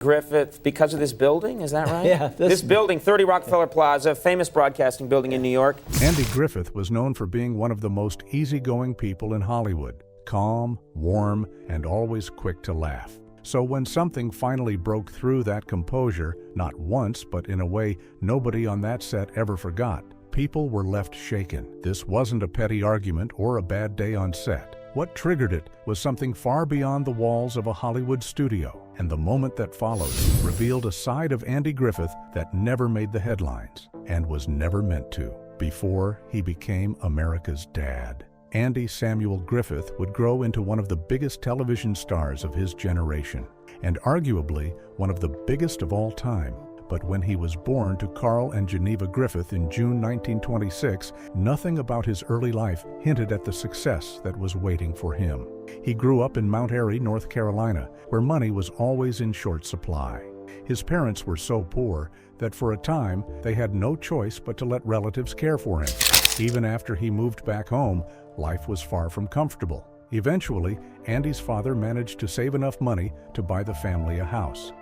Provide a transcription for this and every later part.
Griffith, because of this building, is that right? Yeah. This building, 30 Rockefeller Plaza, famous broadcasting building in New York. Andy Griffith was known for being one of the most easygoing people in Hollywood. Calm, warm, and always quick to laugh. So when something finally broke through that composure, not once, but in a way nobody on that set ever forgot, people were left shaken. This wasn't a petty argument or a bad day on set. What triggered it was something far beyond the walls of a Hollywood studio, and the moment that followed revealed a side of Andy Griffith that never made the headlines, and was never meant to, before he became America's dad. Andy Samuel Griffith would grow into one of the biggest television stars of his generation, and arguably one of the biggest of all time. But when he was born to Carl and Geneva Griffith in June 1926, nothing about his early life hinted at the success that was waiting for him. He grew up in Mount Airy, North Carolina, where money was always in short supply. His parents were so poor that for a time they had no choice but to let relatives care for him. Even after he moved back home, life was far from comfortable. Eventually, Andy's father managed to save enough money to buy the family a house.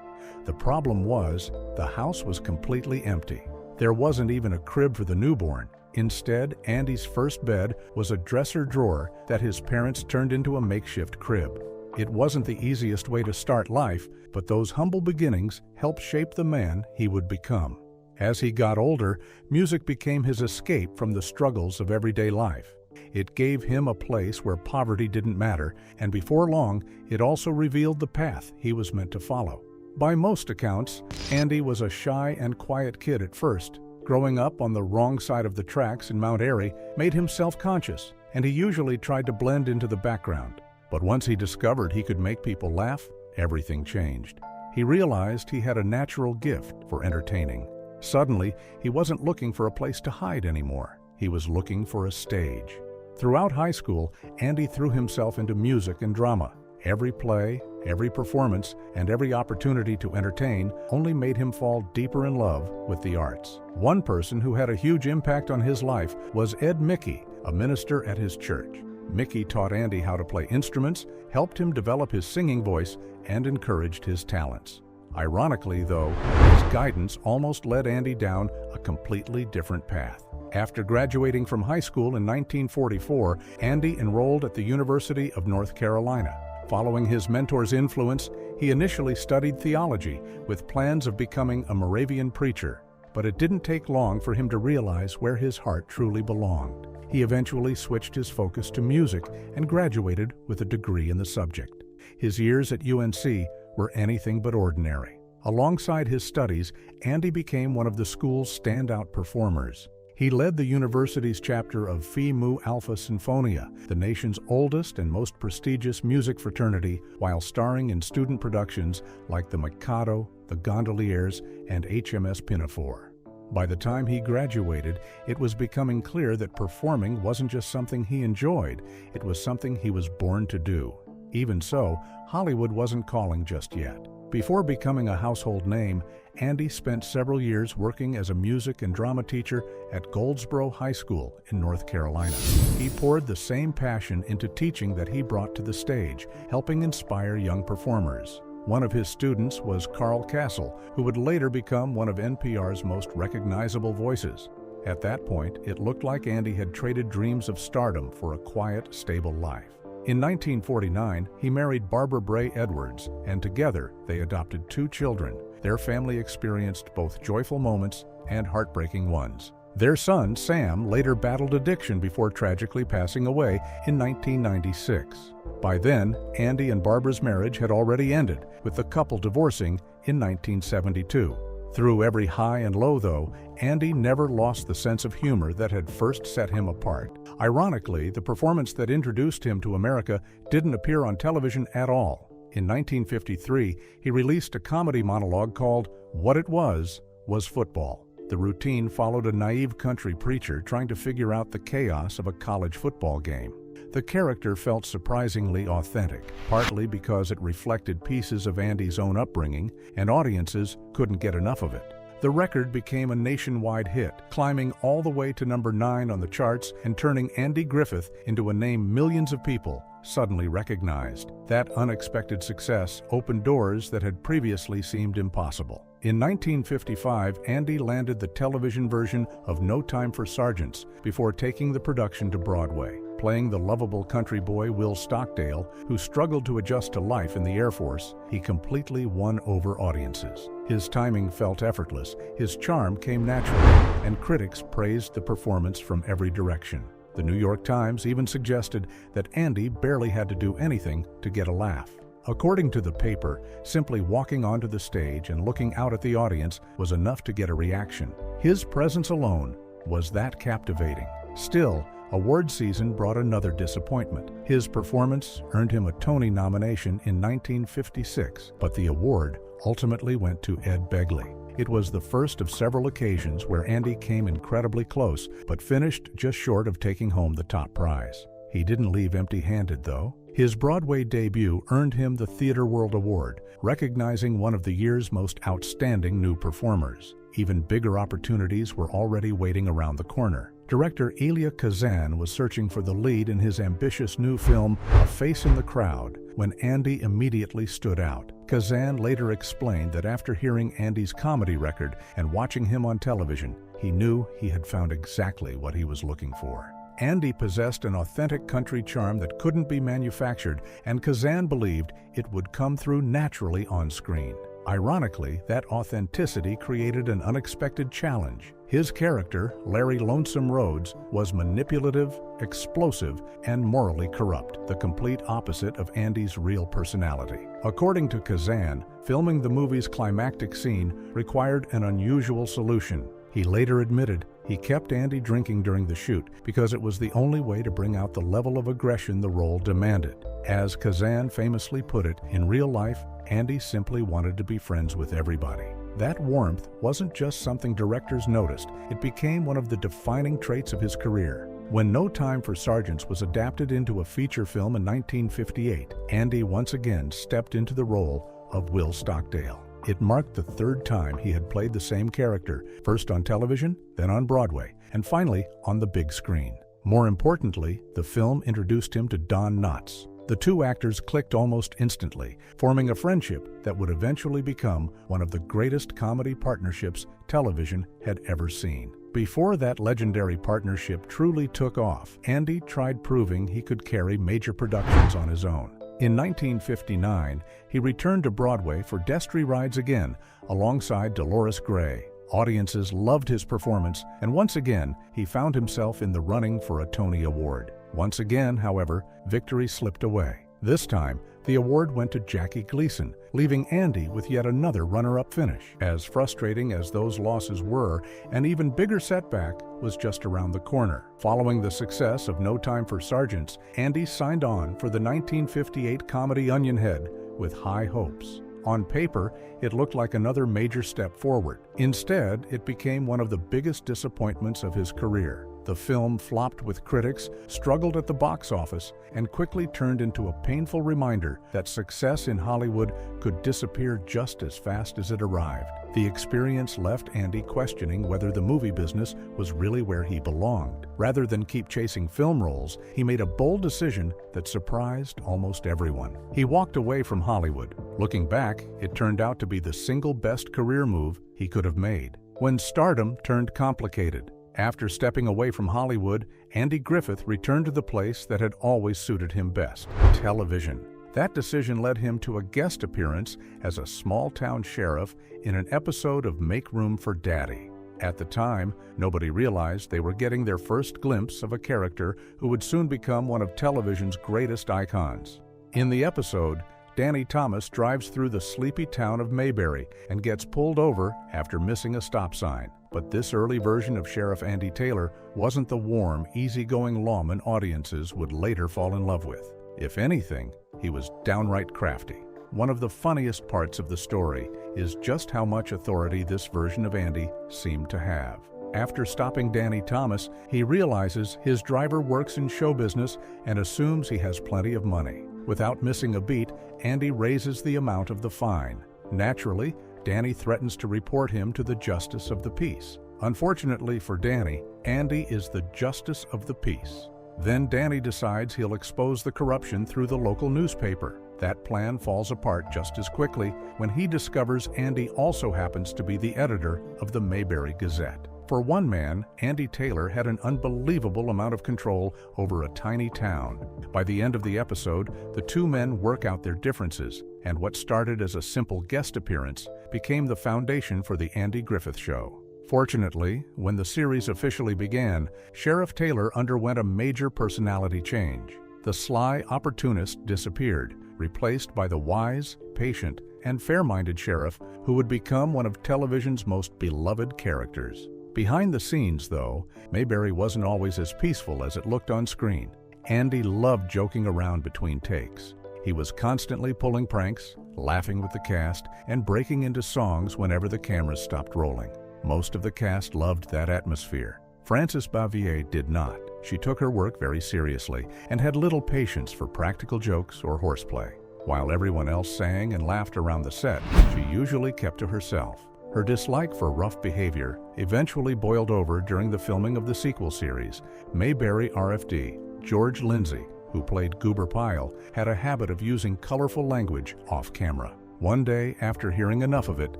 The problem was, the house was completely empty. There wasn't even a crib for the newborn. Instead, Andy's first bed was a dresser drawer that his parents turned into a makeshift crib. It wasn't the easiest way to start life, but those humble beginnings helped shape the man he would become. As he got older, music became his escape from the struggles of everyday life. It gave him a place where poverty didn't matter, and before long, it also revealed the path he was meant to follow. By most accounts, Andy was a shy and quiet kid at first. Growing up on the wrong side of the tracks in Mount Airy made him self-conscious, and he usually tried to blend into the background. But once he discovered he could make people laugh, everything changed. He realized he had a natural gift for entertaining. Suddenly, he wasn't looking for a place to hide anymore. He was looking for a stage. Throughout high school, Andy threw himself into music and drama. Every play, every performance, and every opportunity to entertain only made him fall deeper in love with the arts. One person who had a huge impact on his life was Ed Mickey, a minister at his church. Mickey taught Andy how to play instruments, helped him develop his singing voice, and encouraged his talents. Ironically, though, his guidance almost led Andy down a completely different path. After graduating from high school in 1944, Andy enrolled at the University of North Carolina. Following his mentor's influence, he initially studied theology with plans of becoming a Moravian preacher. But it didn't take long for him to realize where his heart truly belonged. He eventually switched his focus to music and graduated with a degree in the subject. His years at UNC were anything but ordinary. Alongside his studies, Andy became one of the school's standout performers. He led the university's chapter of Phi Mu Alpha Sinfonia, the nation's oldest and most prestigious music fraternity, while starring in student productions like The Mikado, The Gondoliers, and HMS Pinafore. By the time he graduated, it was becoming clear that performing wasn't just something he enjoyed, it was something he was born to do. Even so, Hollywood wasn't calling just yet. Before becoming a household name, Andy spent several years working as a music and drama teacher at Goldsboro High School in North Carolina. He poured the same passion into teaching that he brought to the stage, helping inspire young performers. One of his students was Carl Castle, who would later become one of NPR's most recognizable voices. At that point, it looked like Andy had traded dreams of stardom for a quiet, stable life. In 1949, he married Barbara Bray Edwards, and together they adopted 2 children. Their family experienced both joyful moments and heartbreaking ones. Their son, Sam, later battled addiction before tragically passing away in 1996. By then, Andy and Barbara's marriage had already ended, with the couple divorcing in 1972. Through every high and low, though, Andy never lost the sense of humor that had first set him apart. Ironically, the performance that introduced him to America didn't appear on television at all. In 1953, he released a comedy monologue called What It Was Football. The routine followed a naive country preacher trying to figure out the chaos of a college football game. The character felt surprisingly authentic, partly because it reflected pieces of Andy's own upbringing, and audiences couldn't get enough of it. The record became a nationwide hit, climbing all the way to number 9 on the charts and turning Andy Griffith into a name millions of people suddenly recognized. That unexpected success opened doors that had previously seemed impossible. In 1955, Andy landed the television version of No Time for Sergeants before taking the production to Broadway. Playing the lovable country boy Will Stockdale, who struggled to adjust to life in the Air Force, he completely won over audiences. His timing felt effortless, his charm came naturally, and critics praised the performance from every direction. The New York Times even suggested that Andy barely had to do anything to get a laugh. According to the paper, simply walking onto the stage and looking out at the audience was enough to get a reaction. His presence alone was that captivating. Still, award season brought another disappointment. His performance earned him a Tony nomination in 1956, but the award ultimately went to Ed Begley. It was the first of several occasions where Andy came incredibly close, but finished just short of taking home the top prize. He didn't leave empty-handed, though. His Broadway debut earned him the Theatre World Award, recognizing one of the year's most outstanding new performers. Even bigger opportunities were already waiting around the corner. Director Elia Kazan was searching for the lead in his ambitious new film, A Face in the Crowd, when Andy immediately stood out. Kazan later explained that after hearing Andy's comedy record and watching him on television, he knew he had found exactly what he was looking for. Andy possessed an authentic country charm that couldn't be manufactured, and Kazan believed it would come through naturally on screen. Ironically, that authenticity created an unexpected challenge. His character, Larry Lonesome Rhodes, was manipulative, explosive, and morally corrupt, the complete opposite of Andy's real personality. According to Kazan, filming the movie's climactic scene required an unusual solution. He later admitted he kept Andy drinking during the shoot because it was the only way to bring out the level of aggression the role demanded. As Kazan famously put it, in real life, Andy simply wanted to be friends with everybody. That warmth wasn't just something directors noticed, it became one of the defining traits of his career. When No Time for Sergeants was adapted into a feature film in 1958, Andy once again stepped into the role of Will Stockdale. It marked the third time he had played the same character, first on television, then on Broadway, and finally on the big screen. More importantly, the film introduced him to Don Knotts. The two actors clicked almost instantly, forming a friendship that would eventually become one of the greatest comedy partnerships television had ever seen. Before that legendary partnership truly took off, Andy tried proving he could carry major productions on his own. In 1959, he returned to Broadway for Destry Rides Again alongside Dolores Gray. Audiences loved his performance, and once again, he found himself in the running for a Tony Award. Once again, however, victory slipped away. This time, the award went to Jackie Gleason, leaving Andy with yet another runner-up finish. As frustrating as those losses were, an even bigger setback was just around the corner. Following the success of No Time for Sergeants, Andy signed on for the 1958 comedy Onionhead with high hopes. On paper, it looked like another major step forward. Instead, it became one of the biggest disappointments of his career. The film flopped with critics, struggled at the box office, and quickly turned into a painful reminder that success in Hollywood could disappear just as fast as it arrived. The experience left Andy questioning whether the movie business was really where he belonged. Rather than keep chasing film roles, he made a bold decision that surprised almost everyone. He walked away from Hollywood. Looking back, it turned out to be the single best career move he could have made. When stardom turned complicated, after stepping away from Hollywood, Andy Griffith returned to the place that had always suited him best, television. That decision led him to a guest appearance as a small-town sheriff in an episode of Make Room for Daddy. At the time, nobody realized they were getting their first glimpse of a character who would soon become one of television's greatest icons. In the episode, Danny Thomas drives through the sleepy town of Mayberry and gets pulled over after missing a stop sign. But this early version of Sheriff Andy Taylor wasn't the warm, easygoing lawman audiences would later fall in love with. If anything, he was downright crafty. One of the funniest parts of the story is just how much authority this version of Andy seemed to have. After stopping Danny Thomas, he realizes his driver works in show business and assumes he has plenty of money. Without missing a beat, Andy raises the amount of the fine. Naturally, Danny threatens to report him to the justice of the peace. Unfortunately for Danny, Andy is the justice of the peace. Then Danny decides he'll expose the corruption through the local newspaper. That plan falls apart just as quickly when he discovers Andy also happens to be the editor of the Mayberry Gazette. For one man, Andy Taylor had an unbelievable amount of control over a tiny town. By the end of the episode, the two men work out their differences, and what started as a simple guest appearance became the foundation for the Andy Griffith Show. Fortunately, when the series officially began, Sheriff Taylor underwent a major personality change. The sly opportunist disappeared, replaced by the wise, patient, and fair-minded sheriff who would become one of television's most beloved characters. Behind the scenes, though, Mayberry wasn't always as peaceful as it looked on screen. Andy loved joking around between takes. He was constantly pulling pranks, laughing with the cast, and breaking into songs whenever the cameras stopped rolling. Most of the cast loved that atmosphere. Frances Bavier did not. She took her work very seriously and had little patience for practical jokes or horseplay. While everyone else sang and laughed around the set, she usually kept to herself. Her dislike for rough behavior eventually boiled over during the filming of the sequel series. Mayberry RFD, George Lindsay, who played Goober Pyle, had a habit of using colorful language off camera. One day, after hearing enough of it,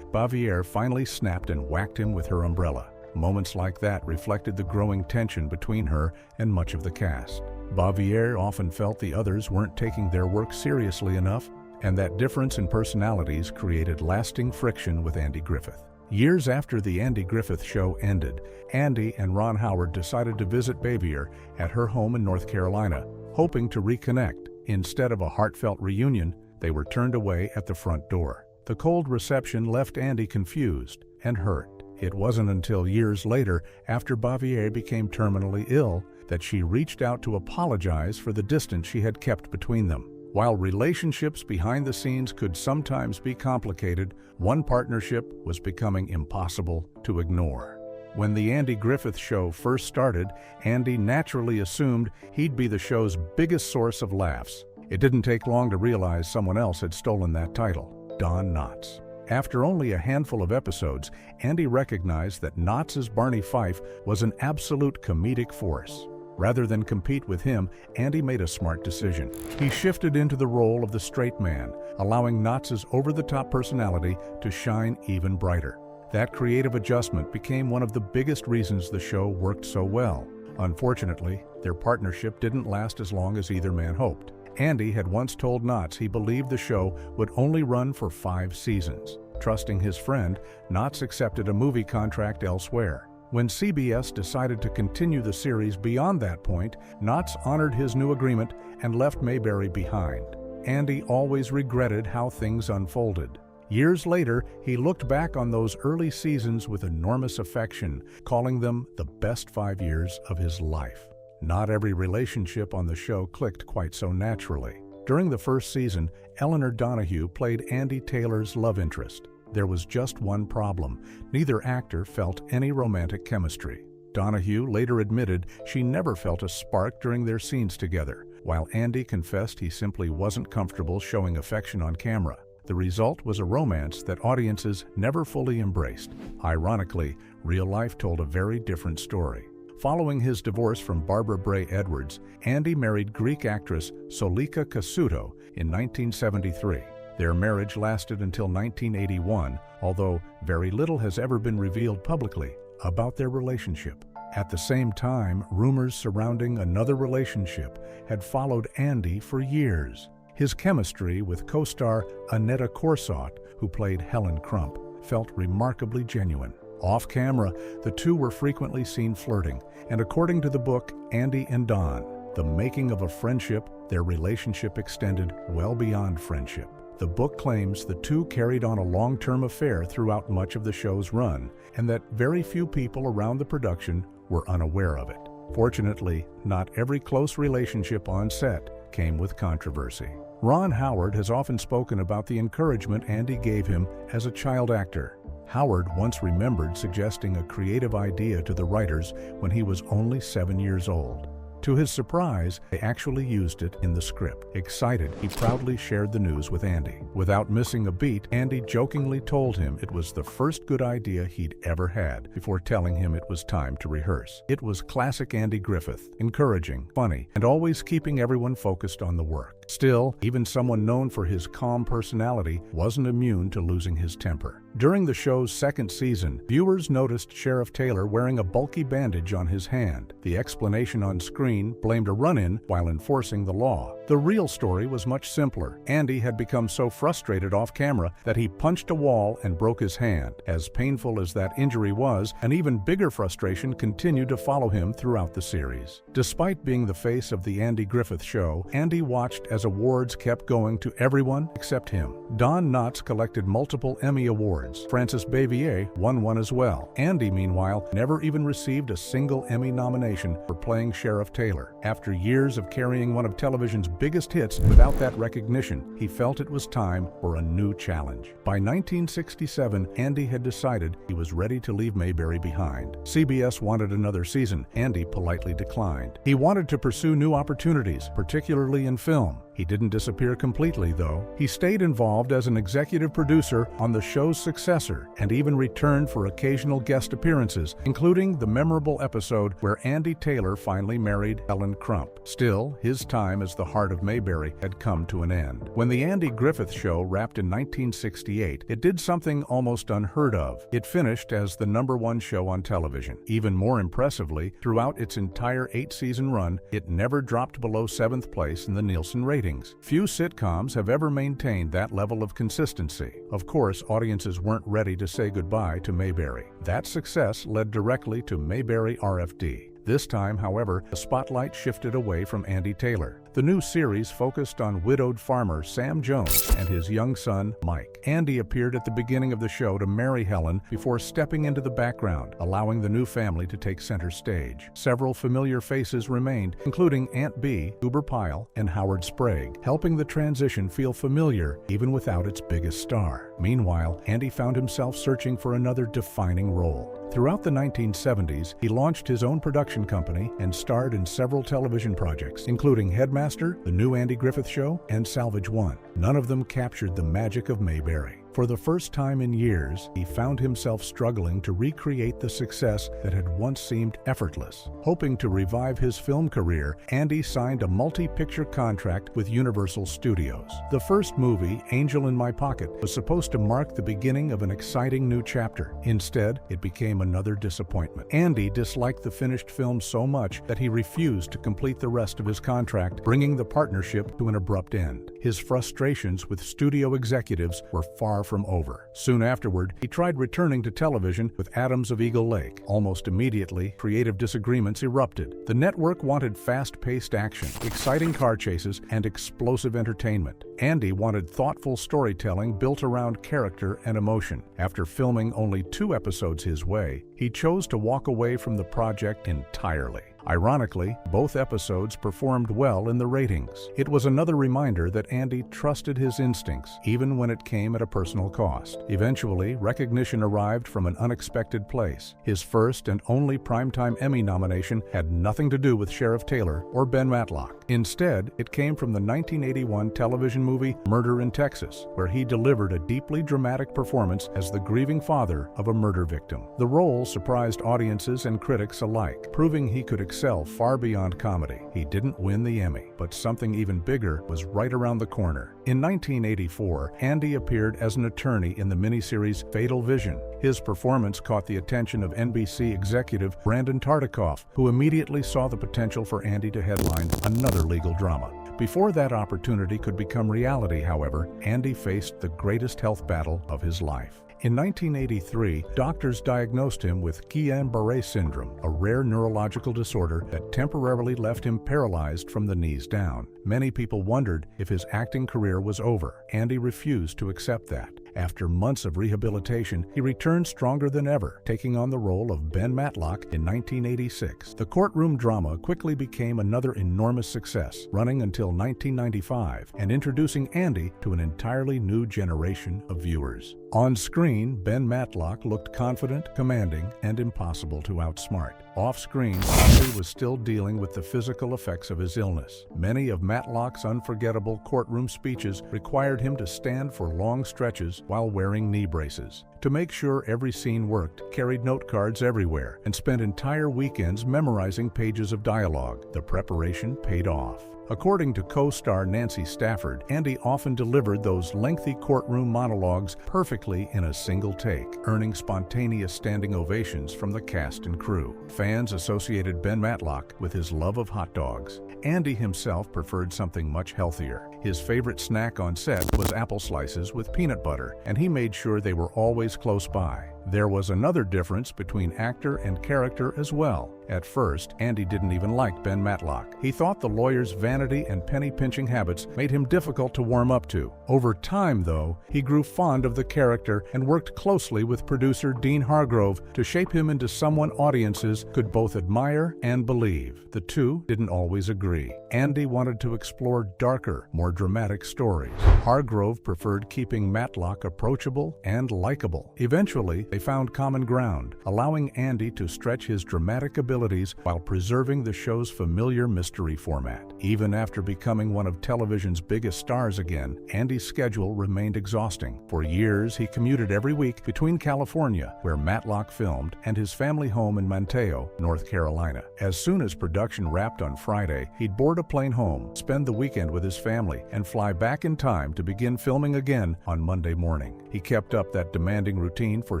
Bavier finally snapped and whacked him with her umbrella. Moments like that reflected the growing tension between her and much of the cast. Bavier often felt the others weren't taking their work seriously enough, and that difference in personalities created lasting friction with Andy Griffith. Years after the Andy Griffith Show ended, Andy and Ron Howard decided to visit Bavier at her home in North Carolina, hoping to reconnect. Instead of a heartfelt reunion, they were turned away at the front door. The cold reception left Andy confused and hurt. It wasn't until years later, after Bavier became terminally ill, that she reached out to apologize for the distance she had kept between them. While relationships behind the scenes could sometimes be complicated, one partnership was becoming impossible to ignore. When the Andy Griffith Show first started, Andy naturally assumed he'd be the show's biggest source of laughs. It didn't take long to realize someone else had stolen that title, Don Knotts. After only a handful of episodes, Andy recognized that Knotts' Barney Fife was an absolute comedic force. Rather than compete with him, Andy made a smart decision. He shifted into the role of the straight man, allowing Knotts' over-the-top personality to shine even brighter. That creative adjustment became one of the biggest reasons the show worked so well. Unfortunately, their partnership didn't last as long as either man hoped. Andy had once told Knotts he believed the show would only run for 5 seasons. Trusting his friend, Knotts accepted a movie contract elsewhere. When CBS decided to continue the series beyond that point, Knotts honored his new agreement and left Mayberry behind. Andy always regretted how things unfolded. Years later, he looked back on those early seasons with enormous affection, calling them the best 5 years of his life. Not every relationship on the show clicked quite so naturally. During the first season, Eleanor Donahue played Andy Taylor's love interest. There was just one problem. Neither actor felt any romantic chemistry. Donahue later admitted she never felt a spark during their scenes together, while Andy confessed he simply wasn't comfortable showing affection on camera. The result was a romance that audiences never fully embraced. Ironically, real life told a very different story. Following his divorce from Barbara Bray Edwards, Andy married Greek actress Solika Kasuto in 1973. Their marriage lasted until 1981, although very little has ever been revealed publicly about their relationship. At the same time, rumors surrounding another relationship had followed Andy for years. His chemistry with co-star Annetta Corsott, who played Helen Crump, felt remarkably genuine. Off-camera, the two were frequently seen flirting, and according to the book Andy and Don, The Making of a Friendship, their relationship extended well beyond friendship. The book claims the two carried on a long-term affair throughout much of the show's run, and that very few people around the production were unaware of it. Fortunately, not every close relationship on set came with controversy. Ron Howard has often spoken about the encouragement Andy gave him as a child actor. Howard once remembered suggesting a creative idea to the writers when he was only 7 years old. To his surprise, they actually used it in the script. Excited, he proudly shared the news with Andy. Without missing a beat, Andy jokingly told him it was the first good idea he'd ever had before telling him it was time to rehearse. It was classic Andy Griffith, encouraging, funny, and always keeping everyone focused on the work. Still, even someone known for his calm personality wasn't immune to losing his temper. During the show's second season, viewers noticed Sheriff Taylor wearing a bulky bandage on his hand. The explanation on screen blamed a run-in while enforcing the law. The real story was much simpler. Andy had become so frustrated off camera that he punched a wall and broke his hand. As painful as that injury was, an even bigger frustration continued to follow him throughout the series. Despite being the face of the Andy Griffith Show, Andy watched as awards kept going to everyone except him. Don Knotts collected multiple Emmy Awards. Frances Bavier won one as well. Andy, meanwhile, never even received a single Emmy nomination for playing Sheriff Taylor. After years of carrying one of television's biggest hits without that recognition, he felt it was time for a new challenge. By 1967, Andy had decided he was ready to leave Mayberry behind. CBS wanted another season. Andy politely declined. He wanted to pursue new opportunities, particularly in film. He didn't disappear completely, though. He stayed involved as an executive producer on the show's successor and even returned for occasional guest appearances, including the memorable episode where Andy Taylor finally married Helen Crump. Still, his time as the heart of Mayberry had come to an end. When the Andy Griffith Show wrapped in 1968, it did something almost unheard of. It finished as the #1 show on television. Even more impressively, throughout its entire 8-season run, it never dropped below 7th place in the Nielsen ratings. Few sitcoms have ever maintained that level of consistency. Of course, audiences weren't ready to say goodbye to Mayberry. That success led directly to Mayberry RFD. This time, however, the spotlight shifted away from Andy Taylor. The new series focused on widowed farmer Sam Jones and his young son, Mike. Andy appeared at the beginning of the show to marry Helen before stepping into the background, allowing the new family to take center stage. Several familiar faces remained, including Aunt Bee, Uber Pyle, and Howard Sprague, helping the transition feel familiar even without its biggest star. Meanwhile, Andy found himself searching for another defining role. Throughout the 1970s, he launched his own production company and starred in several television projects, including Headmaster, The New Andy Griffith Show, and Salvage One. None of them captured the magic of Mayberry. For the first time in years, he found himself struggling to recreate the success that had once seemed effortless. Hoping to revive his film career, Andy signed a multi-picture contract with Universal Studios. The first movie, Angel in My Pocket, was supposed to mark the beginning of an exciting new chapter. Instead, it became another disappointment. Andy disliked the finished film so much that he refused to complete the rest of his contract, bringing the partnership to an abrupt end. His frustrations with studio executives were far from over. Soon afterward, he tried returning to television with Adams of Eagle Lake. Almost immediately, creative disagreements erupted. The network wanted fast-paced action, exciting car chases, and explosive entertainment. Andy wanted thoughtful storytelling built around character and emotion. After filming only 2 episodes his way, he chose to walk away from the project entirely. Ironically, both episodes performed well in the ratings. It was another reminder that Andy trusted his instincts, even when it came at a personal cost. Eventually, recognition arrived from an unexpected place. His first and only primetime Emmy nomination had nothing to do with Sheriff Taylor or Ben Matlock. Instead, it came from the 1981 television movie Murder in Texas, where he delivered a deeply dramatic performance as the grieving father of a murder victim. The role surprised audiences and critics alike, proving he could excel far beyond comedy. He didn't win the Emmy, but something even bigger was right around the corner. In 1984, Andy appeared as an attorney in the miniseries Fatal Vision. His performance caught the attention of NBC executive Brandon Tartikoff, who immediately saw the potential for Andy to headline another legal drama. Before that opportunity could become reality, however, Andy faced the greatest health battle of his life. In 1983, doctors diagnosed him with Guillain-Barré syndrome, a rare neurological disorder that temporarily left him paralyzed from the knees down. Many people wondered if his acting career was over. Andy refused to accept that. After months of rehabilitation, he returned stronger than ever, taking on the role of Ben Matlock in 1986. The courtroom drama quickly became another enormous success, running until 1995 and introducing Andy to an entirely new generation of viewers. On screen, Ben Matlock looked confident, commanding, and impossible to outsmart. Off-screen, Andy was still dealing with the physical effects of his illness. Many of Matlock's unforgettable courtroom speeches required him to stand for long stretches while wearing knee braces. To make sure every scene worked, carried note cards everywhere, and spent entire weekends memorizing pages of dialogue. The preparation paid off. According to co-star Nancy Stafford, Andy often delivered those lengthy courtroom monologues perfectly in a single take, earning spontaneous standing ovations from the cast and crew. Fans associated Ben Matlock with his love of hot dogs. Andy himself preferred something much healthier. His favorite snack on set was apple slices with peanut butter, and he made sure they were always close by. There was another difference between actor and character as well. At first, Andy didn't even like Ben Matlock. He thought the lawyer's vanity and penny-pinching habits made him difficult to warm up to. Over time, though, he grew fond of the character and worked closely with producer Dean Hargrove to shape him into someone audiences could both admire and believe. The two didn't always agree. Andy wanted to explore darker, more dramatic stories. Hargrove preferred keeping Matlock approachable and likable. Eventually, they found common ground, allowing Andy to stretch his dramatic abilities while preserving the show's familiar mystery format. Even after becoming one of television's biggest stars again, Andy's schedule remained exhausting. For years, he commuted every week between California, where Matlock filmed, and his family home in Manteo, North Carolina. As soon as production wrapped on Friday, he'd board a plane home, spend the weekend with his family, and fly back in time to begin filming again on Monday morning. He kept up that demanding routine for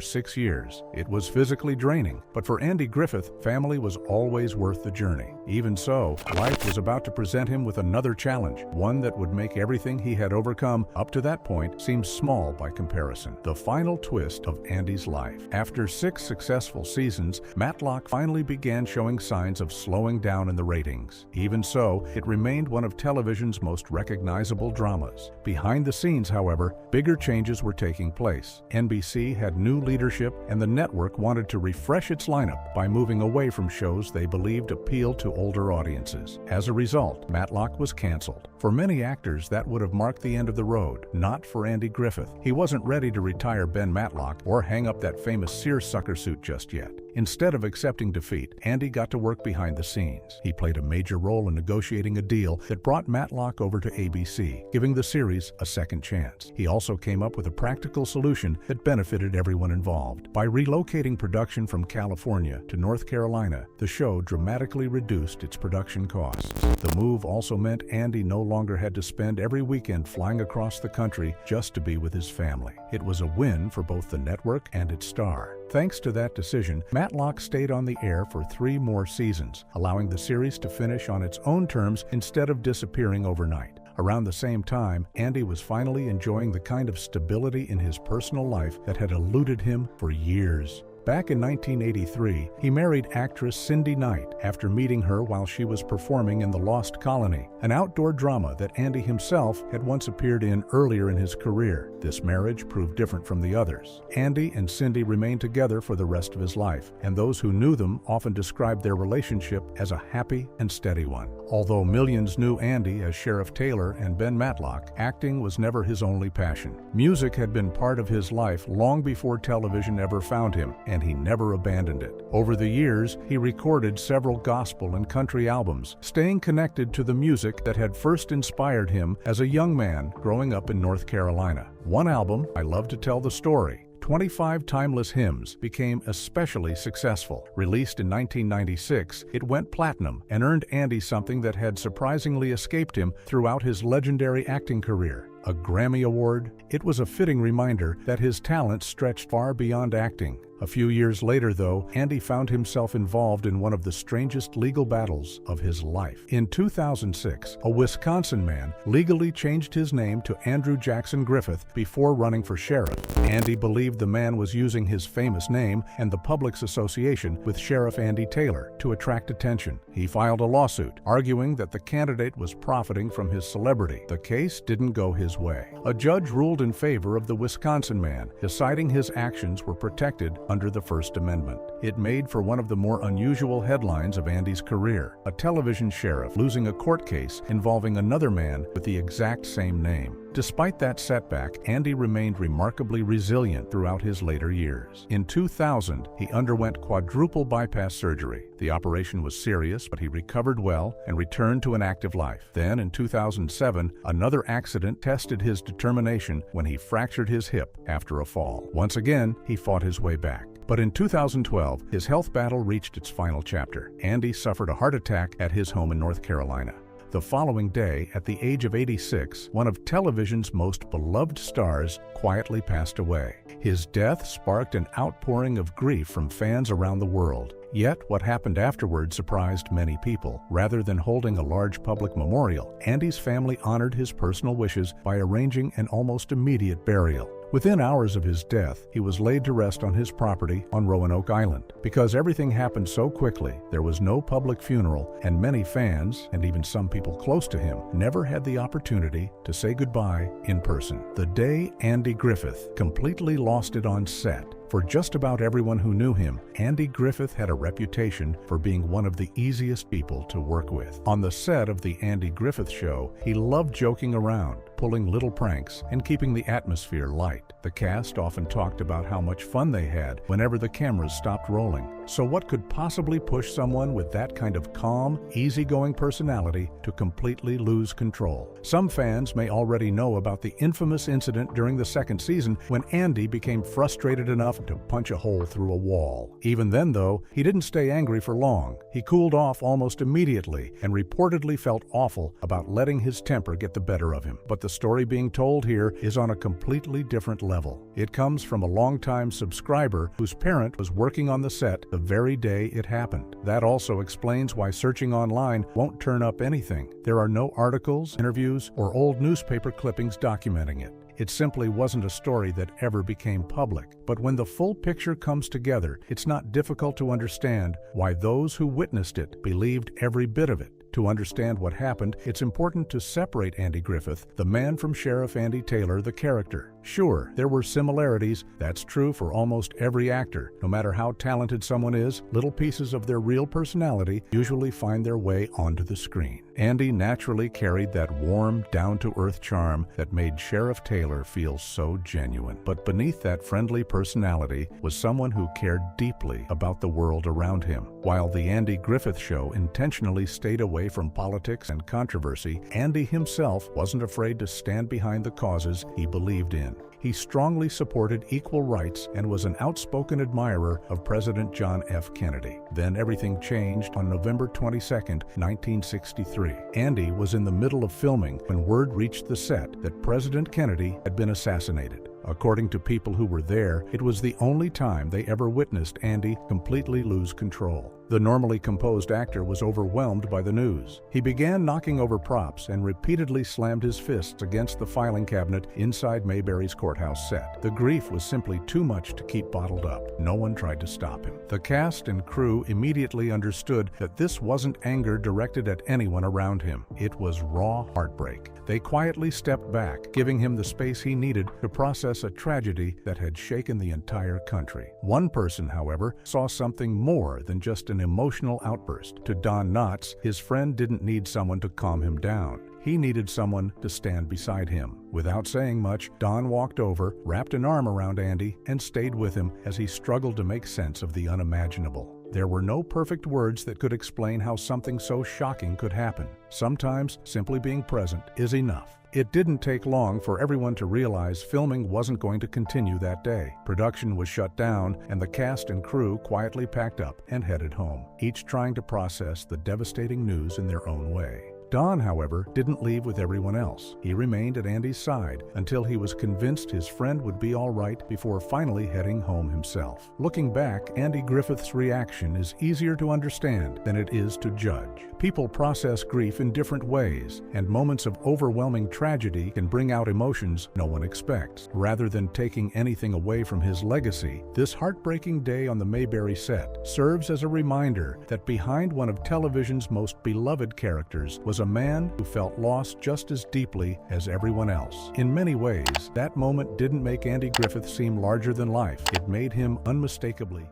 6 years. It was physically draining, but for Andy Griffith, family was always worth the journey. Even so, life was about to present him with another challenge, one that would make everything he had overcome up to that point seem small by comparison. The final twist of Andy's life. After 6 successful seasons, Matlock finally began showing signs of slowing down in the ratings. Even so, it remained one of television's most recognizable dramas. Behind the scenes, however, bigger changes were taking place. NBC had new leadership, and the network wanted to refresh its lineup by moving away from shows they believed appealed to older audiences. As a result, Matlock was canceled. For many actors, that would have marked the end of the road. Not for Andy Griffith. He wasn't ready to retire Ben Matlock or hang up that famous seersucker suit just yet. Instead of accepting defeat, Andy got to work behind the scenes. He played a major role in negotiating a deal that brought Matlock over to ABC, giving the series a second chance. He also came up with a practical solution that benefited everyone involved. By relocating production from California to North Carolina, the show dramatically reduced its production costs. The move also meant Andy no longer had to spend every weekend flying across the country just to be with his family. It was a win for both the network and its star. Thanks to that decision, Matlock stayed on the air for 3 more seasons, allowing the series to finish on its own terms instead of disappearing overnight. Around the same time, Andy was finally enjoying the kind of stability in his personal life that had eluded him for years. Back in 1983, he married actress Cindy Knight after meeting her while she was performing in The Lost Colony, an outdoor drama that Andy himself had once appeared in earlier in his career. This marriage proved different from the others. Andy and Cindy remained together for the rest of his life, and those who knew them often described their relationship as a happy and steady one. Although millions knew Andy as Sheriff Taylor and Ben Matlock, acting was never his only passion. Music had been part of his life long before television ever found him, and he never abandoned it. Over the years, he recorded several gospel and country albums, staying connected to the music that had first inspired him as a young man growing up in North Carolina. One album, I Love to Tell the Story, 25 Timeless Hymns, became especially successful. Released in 1996, it went platinum and earned Andy something that had surprisingly escaped him throughout his legendary acting career: a Grammy Award. It was a fitting reminder that his talent stretched far beyond acting. A few years later, though, Andy found himself involved in one of the strangest legal battles of his life. In 2006, a Wisconsin man legally changed his name to Andrew Jackson Griffith before running for sheriff. Andy believed the man was using his famous name and the public's association with Sheriff Andy Taylor to attract attention. He filed a lawsuit, arguing that the candidate was profiting from his celebrity. The case didn't go his way. A judge ruled in favor of the Wisconsin man, deciding his actions were protected under the First Amendment. It made for one of the more unusual headlines of Andy's career: a television sheriff losing a court case involving another man with the exact same name. Despite that setback, Andy remained remarkably resilient throughout his later years. In 2000, he underwent quadruple bypass surgery. The operation was serious, but he recovered well and returned to an active life. Then, in 2007, another accident tested his determination when he fractured his hip after a fall. Once again, he fought his way back. But in 2012, his health battle reached its final chapter. Andy suffered a heart attack at his home in North Carolina. The following day, at the age of 86, one of television's most beloved stars quietly passed away. His death sparked an outpouring of grief from fans around the world. Yet, what happened afterward surprised many people. Rather than holding a large public memorial, Andy's family honored his personal wishes by arranging an almost immediate burial. Within hours of his death, he was laid to rest on his property on Roanoke Island. Because everything happened so quickly, there was no public funeral, and many fans, and even some people close to him, never had the opportunity to say goodbye in person. The day Andy Griffith completely lost it on set. For just about everyone who knew him, Andy Griffith had a reputation for being one of the easiest people to work with. On the set of The Andy Griffith Show, he loved joking around, pulling little pranks, and keeping the atmosphere light. The cast often talked about how much fun they had whenever the cameras stopped rolling. So what could possibly push someone with that kind of calm, easygoing personality to completely lose control? Some fans may already know about the infamous incident during the second season when Andy became frustrated enough to punch a hole through a wall. Even then, though, he didn't stay angry for long. He cooled off almost immediately and reportedly felt awful about letting his temper get the better of him. But the story being told here is on a completely different level. It comes from a longtime subscriber whose parent was working on the set the very day it happened. That also explains why searching online won't turn up anything. There are no articles, interviews, or old newspaper clippings documenting it. It simply wasn't a story that ever became public. But when the full picture comes together, it's not difficult to understand why those who witnessed it believed every bit of it. To understand what happened, it's important to separate Andy Griffith, the man, from Sheriff Andy Taylor, the character. Sure, there were similarities. That's true for almost every actor. No matter how talented someone is, little pieces of their real personality usually find their way onto the screen. Andy naturally carried that warm, down-to-earth charm that made Sheriff Taylor feel so genuine. But beneath that friendly personality was someone who cared deeply about the world around him. While The Andy Griffith Show intentionally stayed away from politics and controversy, Andy himself wasn't afraid to stand behind the causes he believed in. He strongly supported equal rights and was an outspoken admirer of President John F. Kennedy. Then everything changed on November 22, 1963. Andy was in the middle of filming when word reached the set that President Kennedy had been assassinated. According to people who were there, it was the only time they ever witnessed Andy completely lose control. The normally composed actor was overwhelmed by the news. He began knocking over props and repeatedly slammed his fists against the filing cabinet inside Mayberry's courthouse set. The grief was simply too much to keep bottled up. No one tried to stop him. The cast and crew immediately understood that this wasn't anger directed at anyone around him. It was raw heartbreak. They quietly stepped back, giving him the space he needed to process a tragedy that had shaken the entire country. One person, however, saw something more than just an emotional outburst. To Don Knotts, his friend didn't need someone to calm him down. He needed someone to stand beside him. Without saying much, Don walked over, wrapped an arm around Andy, and stayed with him as he struggled to make sense of the unimaginable. There were no perfect words that could explain how something so shocking could happen. Sometimes, simply being present is enough. It didn't take long for everyone to realize filming wasn't going to continue that day. Production was shut down, and the cast and crew quietly packed up and headed home, each trying to process the devastating news in their own way. Don, however, didn't leave with everyone else. He remained at Andy's side until he was convinced his friend would be all right before finally heading home himself. Looking back, Andy Griffith's reaction is easier to understand than it is to judge. People process grief in different ways, and moments of overwhelming tragedy can bring out emotions no one expects. Rather than taking anything away from his legacy, this heartbreaking day on the Mayberry set serves as a reminder that behind one of television's most beloved characters was a man who felt lost just as deeply as everyone else. In many ways, that moment didn't make Andy Griffith seem larger than life. It made him unmistakably